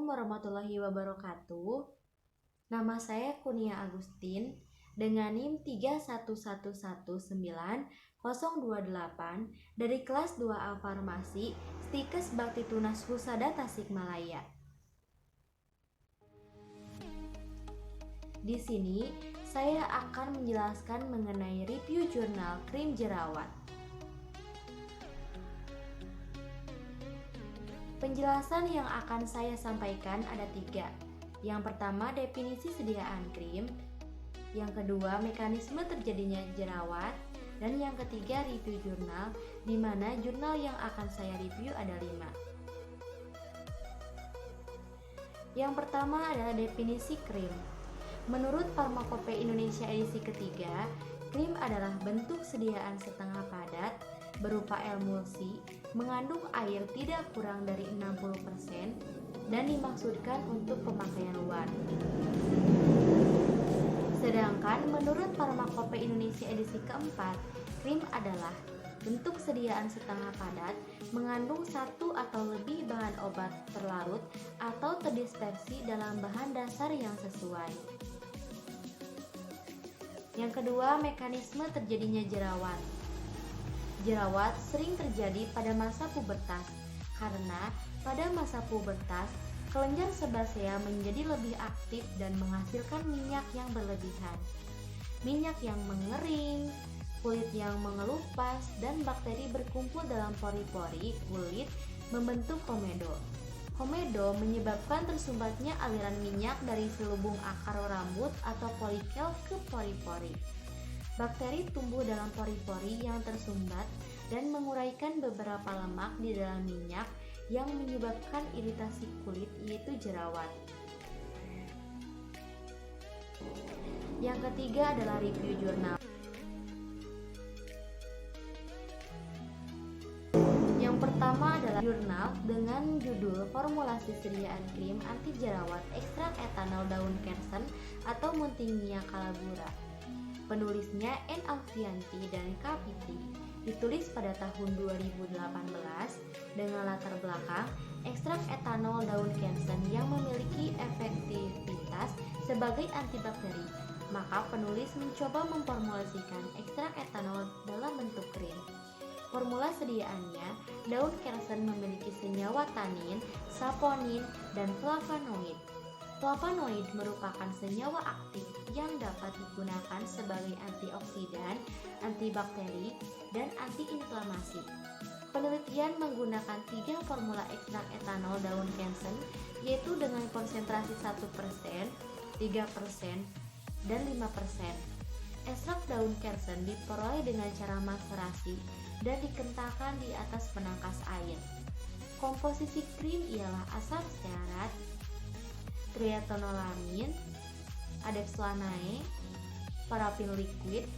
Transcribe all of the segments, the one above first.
Assalamualaikum warahmatullahi wabarakatuh. Nama saya Kurnia Agustin dengan NIM 311190028 dari kelas 2A Farmasi Stikes Bakti Tunas Husada Tasikmalaya. Di sini saya akan menjelaskan mengenai review jurnal krim jerawat. Penjelasan yang akan saya sampaikan ada 3. Yang pertama, definisi sediaan krim. Yang kedua, mekanisme terjadinya jerawat. Dan yang ketiga, review jurnal, di mana jurnal yang akan saya review ada 5. Yang pertama adalah definisi krim. Menurut Farmakope Indonesia edisi ketiga, krim adalah bentuk sediaan setengah padat berupa emulsi, mengandung air tidak kurang dari 60% dan dimaksudkan untuk pemakaian luar. Sedangkan menurut Farmakope Indonesia edisi keempat, krim adalah bentuk sediaan setengah padat, mengandung 1 atau lebih bahan obat terlarut atau terdispersi dalam bahan dasar yang sesuai. Yang kedua, mekanisme terjadinya jerawat. Jerawat sering terjadi pada masa pubertas, karena pada masa pubertas, kelenjar sebasea menjadi lebih aktif dan menghasilkan minyak yang berlebihan. Minyak yang mengering, kulit yang mengelupas, dan bakteri berkumpul dalam pori-pori kulit membentuk komedo. Komedo menyebabkan tersumbatnya aliran minyak dari selubung akar rambut atau folikel ke pori-pori. Bakteri tumbuh dalam pori-pori yang tersumbat dan menguraikan beberapa lemak di dalam minyak yang menyebabkan iritasi kulit, yaitu jerawat. Yang ketiga adalah review jurnal. Yang pertama adalah jurnal dengan judul Formulasi Sediaan Krim Anti Jerawat Ekstrak Etanol Daun Kersen atau Muntingia calabura. Penulisnya N. Alfianti dan K. Fitri. Ditulis pada tahun 2018 dengan latar belakang ekstrak etanol daun kersen yang memiliki efektivitas sebagai antibakteri. Maka penulis mencoba memformulasikan ekstrak etanol dalam bentuk krim. Formula sediaannya, daun kersen memiliki senyawa tanin, saponin, dan flavonoid. Flavonoid merupakan senyawa aktif yang dapat digunakan sebagai antioksidan, antibakteri, dan antiinflamasi. Penelitian menggunakan 3 formula ekstrak etanol daun kersen, yaitu dengan konsentrasi 1%, 3%, dan 5%. Ekstrak daun kersen diperoleh dengan cara maserasi dan dikentangkan di atas penangkas air. Komposisi krim ialah asam stearat, triethylnolamin, adeflanae, parafin liquid,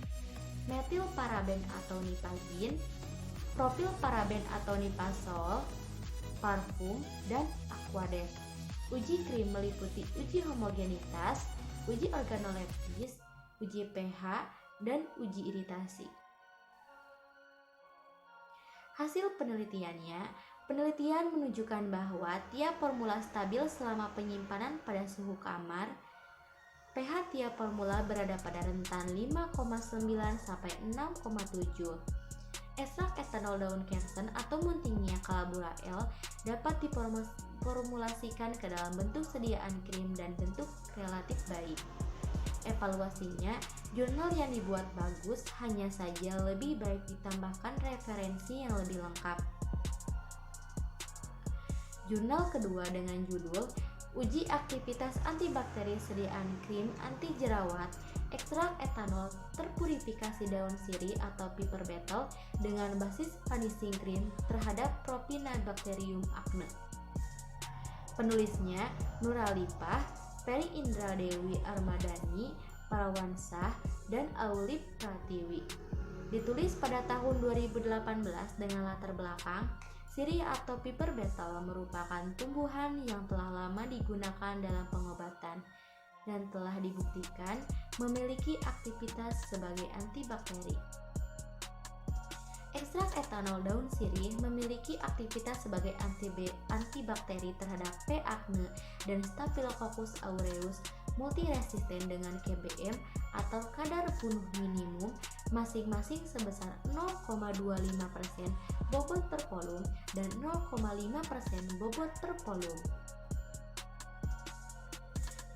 metil paraben atau nipazin, propil paraben atau nipasol, parfum, dan aquades. Uji krim meliputi uji homogenitas, uji organoleptis, uji pH, dan uji iritasi. Hasil penelitiannya, penelitian menunjukkan bahwa tiap formula stabil selama penyimpanan pada suhu kamar. pH tiap formula berada pada rentan 5,9 sampai 6,7. Ekstrak etanol daun kersen atau Muntingia calabura L dapat diformulasikan ke dalam bentuk sediaan krim dan bentuk relatif baik. Evaluasinya, jurnal yang dibuat bagus hanya saja lebih baik ditambahkan referensi yang lebih lengkap. Jurnal kedua dengan judul Uji Aktivitas Antibakteri Sediaan Krim Anti Jerawat Ekstrak Etanol Terpurifikasi Daun Sirih atau Piper Beetle dengan basis vanishing cream terhadap Propionibacterium acne. Penulisnya Nuralipah, Ferry Indra Dewi Armadani, Parawansah, dan Aulip Pratiwi. Ditulis pada tahun 2018 dengan latar belakang sirih atau Piper Beetle merupakan tumbuhan yang telah lama digunakan dalam pengobatan dan telah dibuktikan memiliki aktivitas sebagai antibakteri. Ekstrak etanol daun sirih memiliki aktivitas sebagai antibakteri terhadap P. acne dan Staphylococcus aureus multiresisten dengan KBM atau kadar bunuh minimum masing-masing sebesar 0,25% bobot per volum dan 0,5% bobot per volum.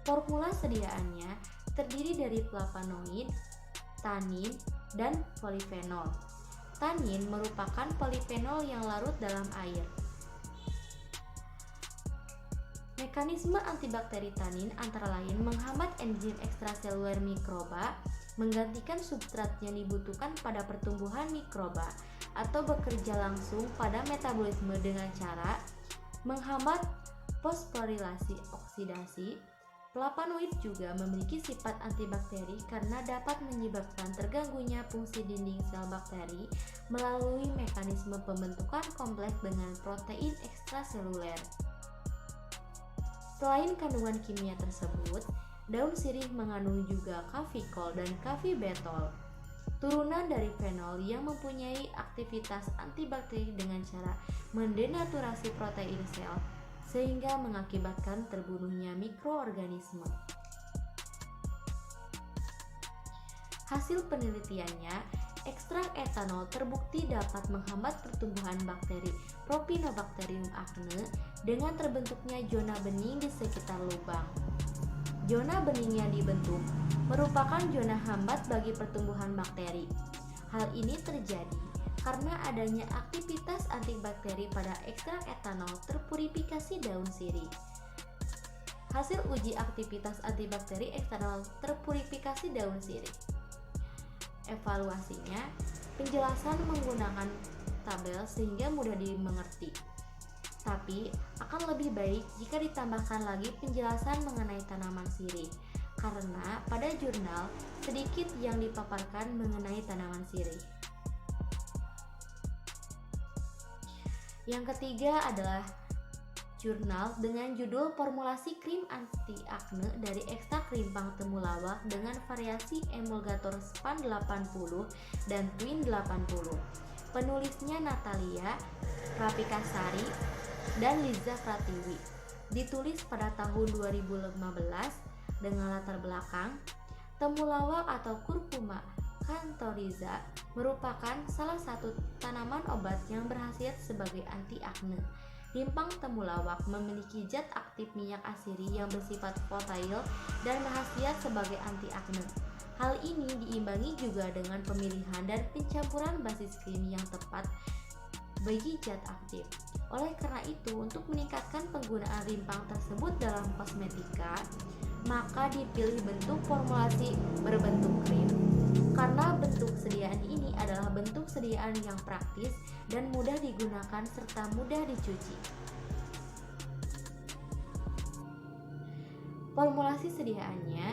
Formula sediaannya terdiri dari flavonoid, tanin, dan polifenol. Tanin merupakan polifenol yang larut dalam air. Mekanisme antibakteri tanin antara lain menghambat enzim ekstraseluler mikroba, menggantikan substrat yang dibutuhkan pada pertumbuhan mikroba, atau bekerja langsung pada metabolisme dengan cara menghambat fosforilasi oksidasi. Flavonoid juga memiliki sifat antibakteri karena dapat menyebabkan terganggunya fungsi dinding sel bakteri melalui mekanisme pembentukan kompleks dengan protein ekstraseluler. Selain kandungan kimia tersebut, daun sirih mengandung juga kafikol dan kafibetol, turunan dari fenol yang mempunyai aktivitas antibakteri dengan cara mendenaturasi protein sel sehingga mengakibatkan terbunuhnya mikroorganisme. Hasil penelitiannya, ekstrak etanol terbukti dapat menghambat pertumbuhan bakteri Propionibacterium acne dengan terbentuknya zona bening di sekitar lubang. Zona bening yang dibentuk merupakan zona hambat bagi pertumbuhan bakteri. Hal ini terjadi karena adanya aktivitas antibakteri pada ekstrak etanol terpurifikasi daun sirih. Hasil uji aktivitas antibakteri etanol terpurifikasi daun sirih. Evaluasinya, penjelasan menggunakan tabel sehingga mudah dimengerti. Tapi akan lebih baik jika ditambahkan lagi penjelasan mengenai tanaman sirih, karena pada jurnal sedikit yang dipaparkan mengenai tanaman sirih. Yang ketiga adalah jurnal dengan judul Formulasi Krim Anti Acne dari Ekstrak Rimpang Temulawak dengan variasi emulgator SPAN 80 dan Twin 80. Penulisnya Natalia Rapikasari dan Liza Pratiwi. Ditulis pada tahun 2015 dengan latar belakang temulawak atau Curcuma canthoriza merupakan salah satu tanaman obat yang berkhasiat sebagai anti akne. Rimpang temulawak memiliki zat aktif minyak asiri yang bersifat volatile dan berkhasiat sebagai anti akne. Hal ini diimbangi juga dengan pemilihan dan pencampuran basis krim yang tepat bagi zat aktif. Oleh karena itu, untuk meningkatkan penggunaan rimpang tersebut dalam kosmetika, maka dipilih bentuk formulasi berbentuk krim. Karena bentuk sediaan ini adalah bentuk sediaan yang praktis dan mudah digunakan serta mudah dicuci. Formulasi sediaannya,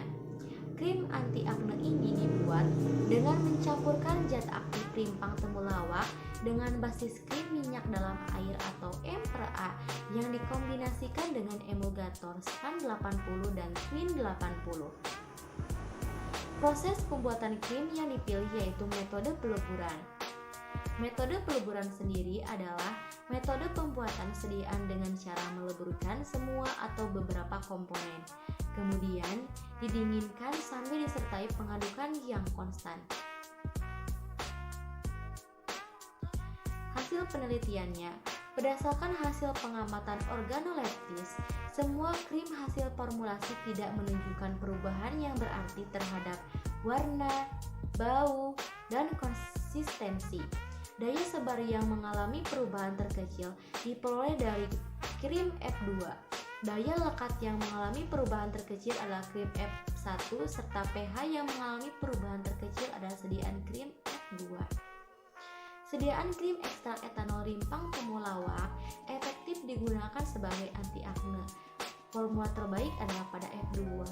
krim anti akne ini dibuat dengan mencampurkan zat aktif rimpang temulawak dengan basis krim minyak dalam air atau M/A yang dikombinasikan dengan emulgator SPAN 80 dan Twin 80. Proses pembuatan krim yang dipilih yaitu metode peleburan. Metode peleburan sendiri adalah metode pembuatan sediaan dengan cara meleburkan semua atau beberapa komponen, kemudian didinginkan sambil disertai pengadukan yang konstan. Hasil penelitiannya, berdasarkan hasil pengamatan organoleptis, semua krim hasil formulasi tidak menunjukkan perubahan yang berarti terhadap warna, bau, dan konsistensi. Daya sebar yang mengalami perubahan terkecil diperoleh dari krim F2. Daya lekat yang mengalami perubahan terkecil adalah krim F1 serta pH yang mengalami perubahan terkecil adalah sediaan krim F2. Sediaan krim ekstrak etanol rimpang temulawak efektif digunakan sebagai anti akne. Formula terbaik adalah pada F2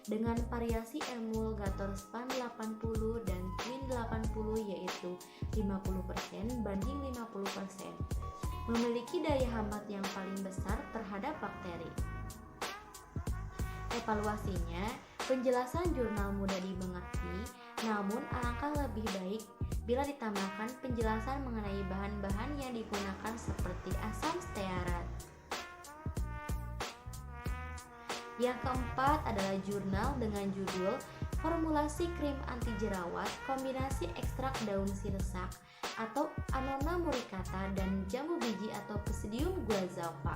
dengan variasi emulgator SPAN 80 dan Twin 80 yaitu 50% banding 50%. Memiliki daya hambat yang paling besar terhadap bakteri. Evaluasinya, penjelasan jurnal mudah dimengerti, namun alangkah lebih baik bila ditambahkan penjelasan mengenai bahan-bahan yang digunakan seperti asam stearat. Yang keempat adalah jurnal dengan judul Formulasi Krim Anti Jerawat Kombinasi Ekstrak Daun Sirsak atau Annona muricata dan jambu biji atau Psidium guazava.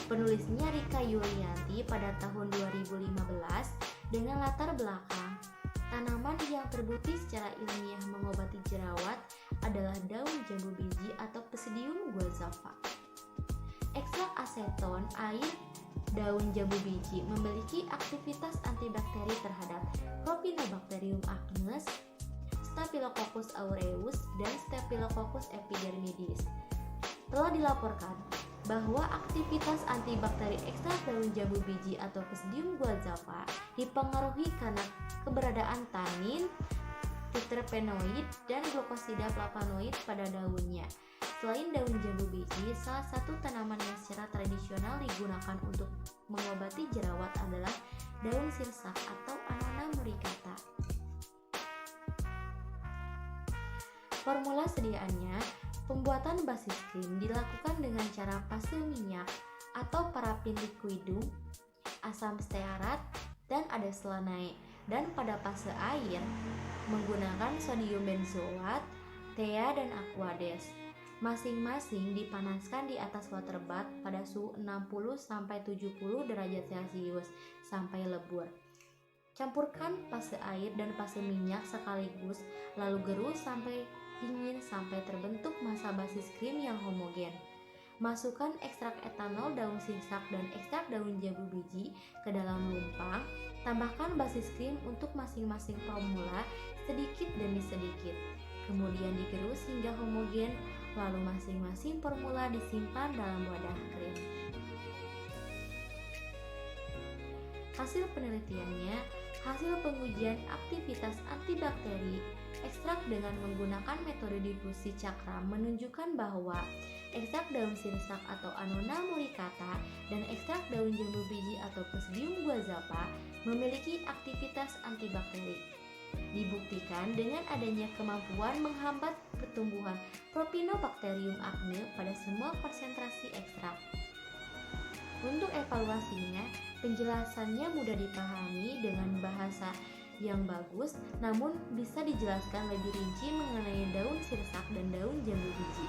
Penulisnya Rika Yulianti pada tahun 2015 dengan latar belakang tanaman yang terbukti secara ilmiah mengobati jerawat adalah daun jambu biji atau Psidium guazava. Ekstrak aseton air daun jambu biji memiliki aktivitas antibakteri terhadap Propionibacterium acnes, Staphylococcus aureus, dan Staphylococcus epidermidis. Telah dilaporkan bahwa aktivitas antibakteri ekstrak daun jambu biji atau Psidium guazava dipengaruhi karena keberadaan tanin, terpenoid, dan glukosida flavonoid pada daunnya. Selain daun jambu biji, salah satu tanaman yang secara tradisional digunakan untuk mengobati jerawat adalah daun sirsak atau Annona muricata. Formula sediaannya, pembuatan basis krim dilakukan dengan cara fase minyak atau parafin liquidum, asam stearat, dan adeslanae, dan pada fase air menggunakan sodium benzoat, thea, dan aquades. Masing-masing dipanaskan di atas water bath pada suhu 60-70 derajat Celcius sampai lebur. Campurkan fase air dan fase minyak sekaligus, lalu gerus sampai dingin sampai terbentuk massa basis krim yang homogen. Masukkan ekstrak etanol daun sirsak dan ekstrak daun jambu biji ke dalam lumpang. Tambahkan basis krim untuk masing-masing formula sedikit demi sedikit. Kemudian digerus hingga homogen, lalu masing-masing formula disimpan dalam wadah krim. Hasil penelitiannya, hasil pengujian aktivitas antibakteri ekstrak dengan menggunakan metode difusi cakram menunjukkan bahwa ekstrak daun sirsak atau Annona muricata dan ekstrak daun jambu biji atau Psidium guazava memiliki aktivitas antibakteri. Dibuktikan dengan adanya kemampuan menghambat pertumbuhan Propionibacterium acnes pada semua konsentrasi ekstrak. Untuk evaluasinya, penjelasannya mudah dipahami dengan bahasa yang bagus, namun bisa dijelaskan lebih rinci mengenai daun sirsak dan daun jambu biji.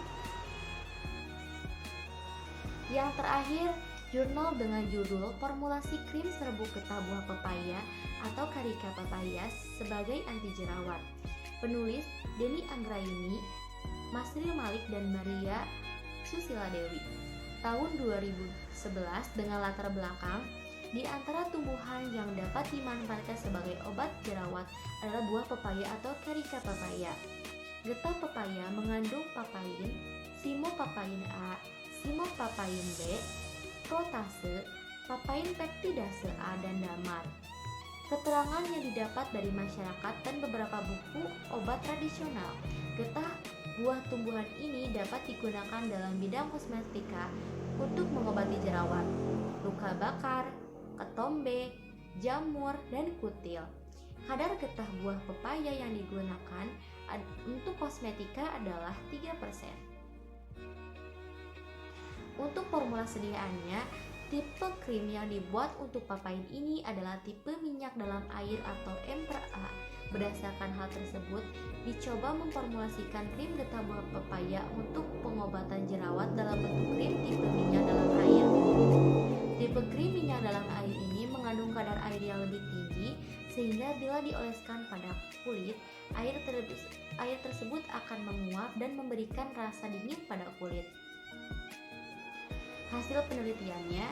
Yang terakhir, jurnal dengan judul Formulasi Krim Serbuk Getah Buah Pepaya atau Carica papaya sebagai anti jerawat. Penulis Denny Anggraini, Masril Malik, dan Maria Susila Dewi. Tahun 2011 dengan latar belakang di antara tumbuhan yang dapat dimanfaatkan sebagai obat jerawat adalah buah pepaya atau Carica papaya. Getah pepaya mengandung papain, simopapain A, simopapain B, protase, papain peptidase A, dan damar. Keterangan yang didapat dari masyarakat dan beberapa buku obat tradisional, getah buah tumbuhan ini dapat digunakan dalam bidang kosmetika untuk mengobati jerawat, luka bakar, ketombe, jamur, dan kutil. Kadar getah buah pepaya yang digunakan untuk kosmetika adalah 3%. Untuk formula sediaannya, tipe krim yang dibuat untuk papain ini adalah tipe minyak dalam air atau M/A. Berdasarkan hal tersebut, dicoba memformulasikan krim getah buah pepaya untuk pengobatan jerawat dalam bentuk krim tipe minyak dalam air. Tipe krim minyak dalam air ini mengandung kadar air yang lebih tinggi, sehingga bila dioleskan pada kulit, air tersebut akan menguap dan memberikan rasa dingin pada kulit. Hasil penelitiannya,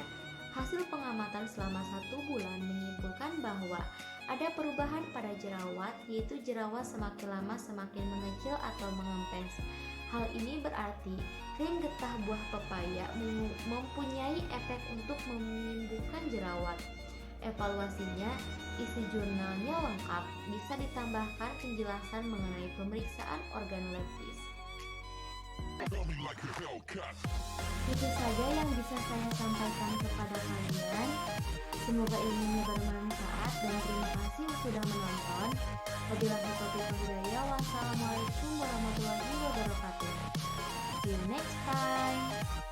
hasil pengamatan selama 1 bulan menyimpulkan bahwa ada perubahan pada jerawat, yaitu jerawat semakin lama semakin mengecil atau mengempes. Hal ini berarti krim getah buah pepaya mempunyai efek untuk menyembuhkan jerawat. Evaluasinya, isi jurnalnya lengkap, bisa ditambahkan penjelasan mengenai pemeriksaan organoleptis. Itu saja yang bisa saya sampaikan kepada kalian. Semoga ilmunya bermanfaat dan terima kasih sudah menonton. Wabillahi taufiq wal hidayah. Wassalamualaikum warahmatullahi wabarakatuh. you next time.